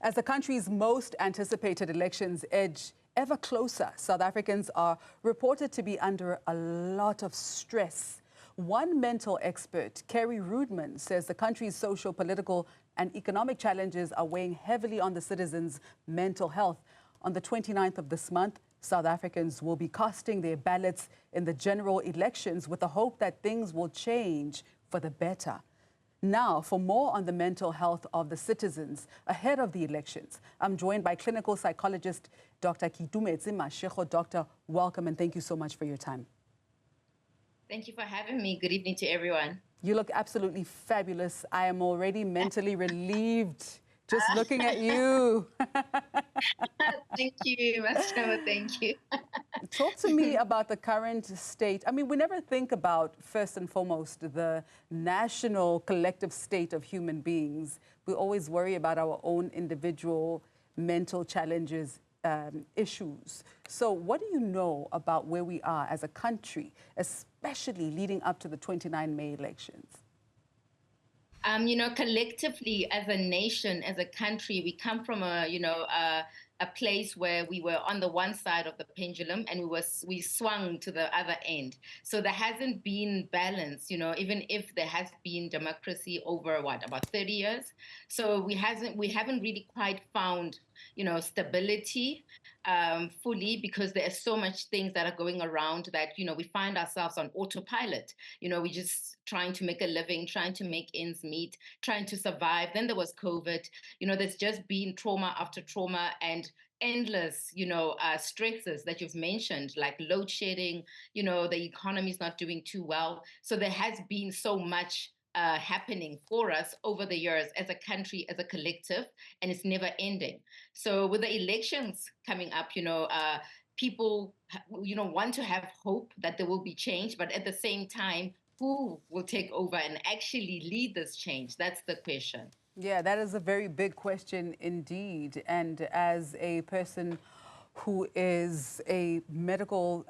As the country's most anticipated elections edge ever closer, South Africans are reported to be under a lot of stress. One mental expert, Kerry Rudman, says the country's social, political and economic challenges are weighing heavily on the citizens' mental health. On the 29th of this month, South Africans will be casting their ballots in the general elections with the hope that things will change for the better. Now, for more on the mental health of the citizens ahead of the elections, I'm joined by clinical psychologist Dr Keitumetse Mashego. Doctor, welcome and thank you so much for your time. Thank you for having me. Good evening to everyone. You look absolutely fabulous. I am already mentally relieved just looking at you. Thank you, Mashego. Thank you. Talk to me about the current state. I mean, we never think about, first and foremost, the national collective state of human beings. We always worry about our own individual mental challenges, issues. So what do you know about where we are as a country, especially leading up to the 29 May elections? Collectively as a nation, as a country, we come from a place where we were on the one side of the pendulum and we swung to the other end. So there hasn't been balance, even if there has been democracy over about 30 years. So we haven't really quite found, stability fully, because there are so much things that are going around that, we find ourselves on autopilot. We're just trying to make a living, trying to make ends meet, trying to survive. Then there was COVID. There's just been trauma after trauma and endless, stresses that you've mentioned, like load shedding, the economy is not doing too well. So there has been so much happening for us over the years as a country, as a collective, and it's never ending. So with the elections coming up, people, want to have hope that there will be change, but at the same time, who will take over and actually lead this change? That's the question. Yeah, that is a very big question indeed. And as a person who is a medical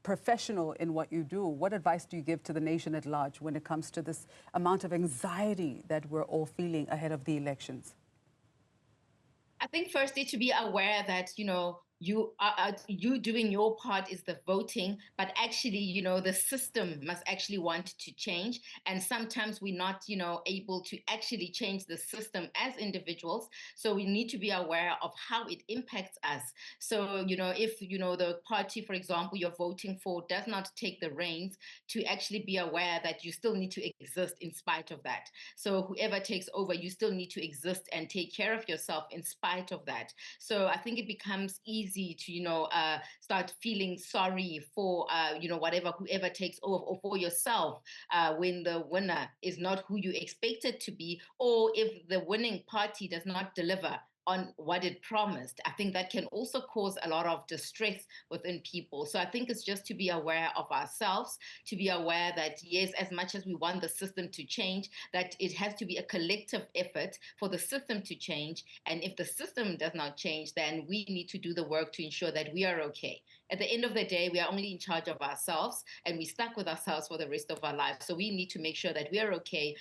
professional in what you do, what advice do you give to the nation at large when it comes to this amount of anxiety that we're all feeling ahead of the elections? I think firstly to be aware that, you doing your part is the voting, but actually, the system must actually want to change. And sometimes we're not, able to actually change the system as individuals. So we need to be aware of how it impacts us. So, if, the party, for example, you're voting for does not take the reins, to actually be aware that you still need to exist in spite of that. So whoever takes over, you still need to exist and take care of yourself in spite of that. So I think it becomes easy to, start feeling sorry for, whoever takes over, or for yourself when the winner is not who you expect it to be, or if the winning party does not deliver on what it promised. I think that can also cause a lot of distress within people. So I think it's just to be aware of ourselves, to be aware that, yes, as much as we want the system to change, that it has to be a collective effort for the system to change. And if the system does not change, then we need to do the work to ensure that we are okay. At the end of the day, we are only in charge of ourselves, and we're stuck with ourselves for the rest of our lives. So we need to make sure that we are okay,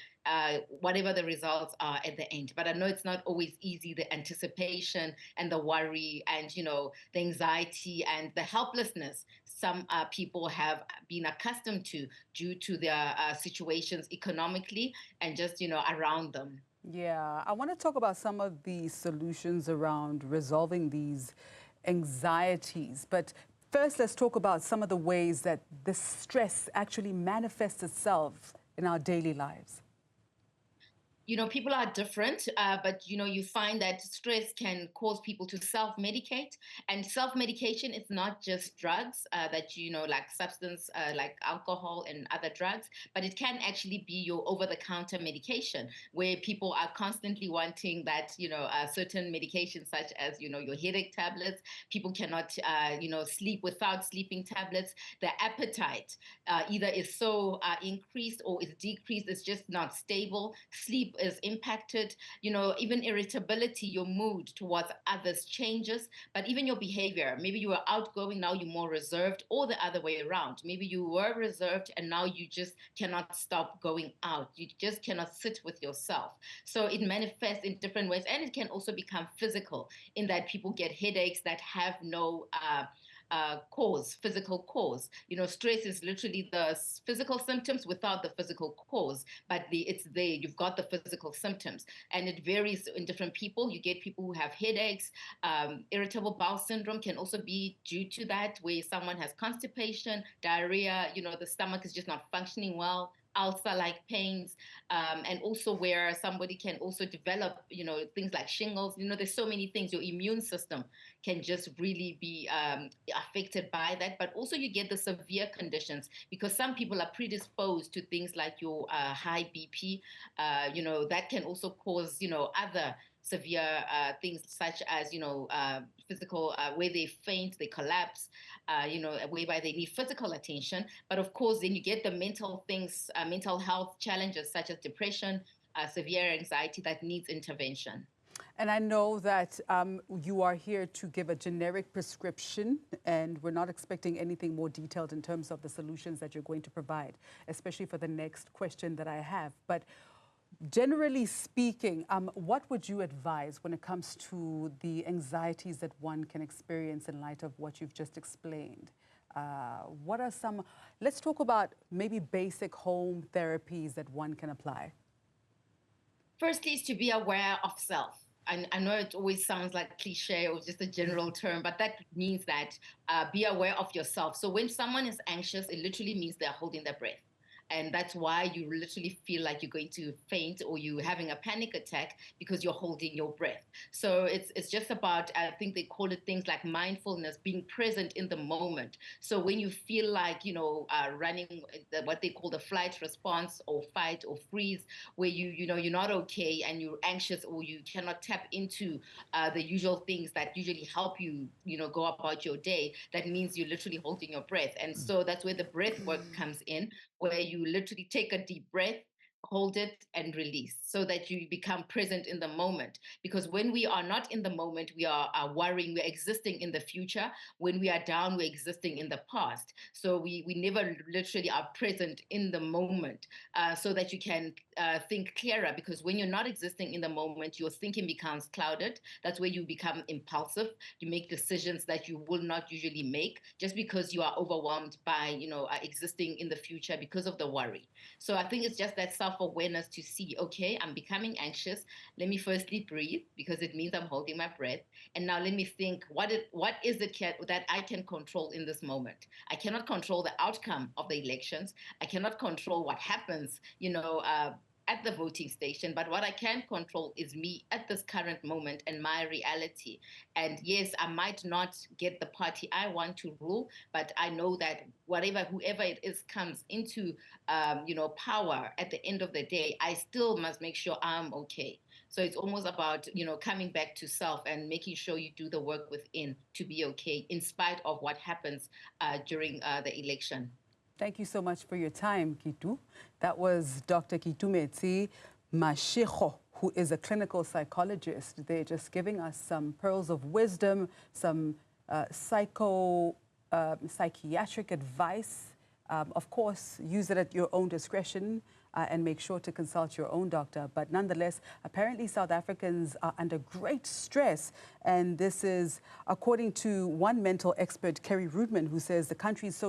whatever the results are at the end. But I know it's not always easy, the anticipation and the worry and, the anxiety and the helplessness some people have been accustomed to due to their situations economically and just, around them. Yeah, I want to talk about some of the solutions around resolving these anxieties. But first, let's talk about some of the ways that the stress actually manifests itself in our daily lives. People are different, but, you find that stress can cause people to self-medicate. And self-medication is not just drugs that, like substance, like alcohol and other drugs, but it can actually be your over-the-counter medication, where people are constantly wanting that, certain medications such as, your headache tablets. People cannot, sleep without sleeping tablets. Their appetite either is so increased or is decreased. It's just not stable. Sleep sleep is impacted, even irritability, your mood towards others changes, but even your behavior. Maybe you were outgoing, now you're more reserved, or the other way around. Maybe you were reserved and now you just cannot stop going out. You just cannot sit with yourself. So it manifests in different ways, and it can also become physical in that people get headaches that have no physical cause. Stress is literally the physical symptoms without the physical cause, but it's there. You've got the physical symptoms, and it varies in different people. You get people who have headaches. Irritable bowel syndrome can also be due to that, where someone has constipation, diarrhea. The stomach is just not functioning well. Ulcer-like pains, and also where somebody can also develop, things like shingles. There's so many things. Your immune system can just really be affected by that. But also you get the severe conditions, because some people are predisposed to things like your high BP. That can also cause, other severe things such as, physical, where they faint, they collapse, whereby they need physical attention. But of course, then you get the mental things, mental health challenges such as depression, severe anxiety that needs intervention. And I know that you are here to give a generic prescription, and we're not expecting anything more detailed in terms of the solutions that you're going to provide, especially for the next question that I have. But generally speaking, what would you advise when it comes to the anxieties that one can experience in light of what you've just explained? What are some, let's talk about maybe basic home therapies that one can apply. Firstly, is to be aware of self. I know it always sounds like cliche or just a general term, but that means that be aware of yourself. So when someone is anxious, it literally means they're holding their breath. And that's why you literally feel like you're going to faint or you're having a panic attack, because you're holding your breath. So it's just about, I think they call it things like mindfulness, being present in the moment. So when you feel like, running what they call the flight response or fight or freeze, where you're not okay and you're anxious, or you cannot tap into the usual things that usually help you, go about your day, that means you're literally holding your breath. And so that's where the breath work comes in, where you literally take a deep breath, hold it, and release, so that you become present in the moment. Because when we are not in the moment, we are worrying, we're existing in the future. When we are down, we're existing in the past. So we never literally are present in the moment, so that you can think clearer. Because when you're not existing in the moment, your thinking becomes clouded. That's where you become impulsive. You make decisions that you will not usually make, just because you are overwhelmed by, existing in the future because of the worry. So I think it's just that self-awareness to see, okay, I'm becoming anxious. Let me firstly breathe, because it means I'm holding my breath. And now let me think, what is it that I can control in this moment? I cannot control the outcome of the elections. I cannot control what happens, at the voting station, but what I can control is me at this current moment and my reality. And yes, I might not get the party I want to rule, but I know that whoever it is comes into, power at the end of the day, I still must make sure I'm okay. So it's almost about, coming back to self and making sure you do the work within to be okay, in spite of what happens during the election. Thank you so much for your time, Kitu. That was Dr. Keitumetse Mashego, who is a clinical psychologist. They're just giving us some pearls of wisdom, some psychiatric advice. Of course, use it at your own discretion and make sure to consult your own doctor. But nonetheless, apparently South Africans are under great stress. And this is according to one mental expert, Kerry Rudman, who says the country's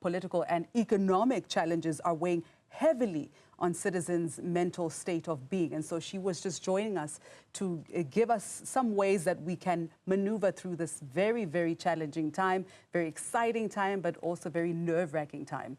political and economic challenges are weighing heavily on citizens' mental state of being. And so she was just joining us to give us some ways that we can maneuver through this very, very challenging time, very exciting time, but also very nerve-wracking time.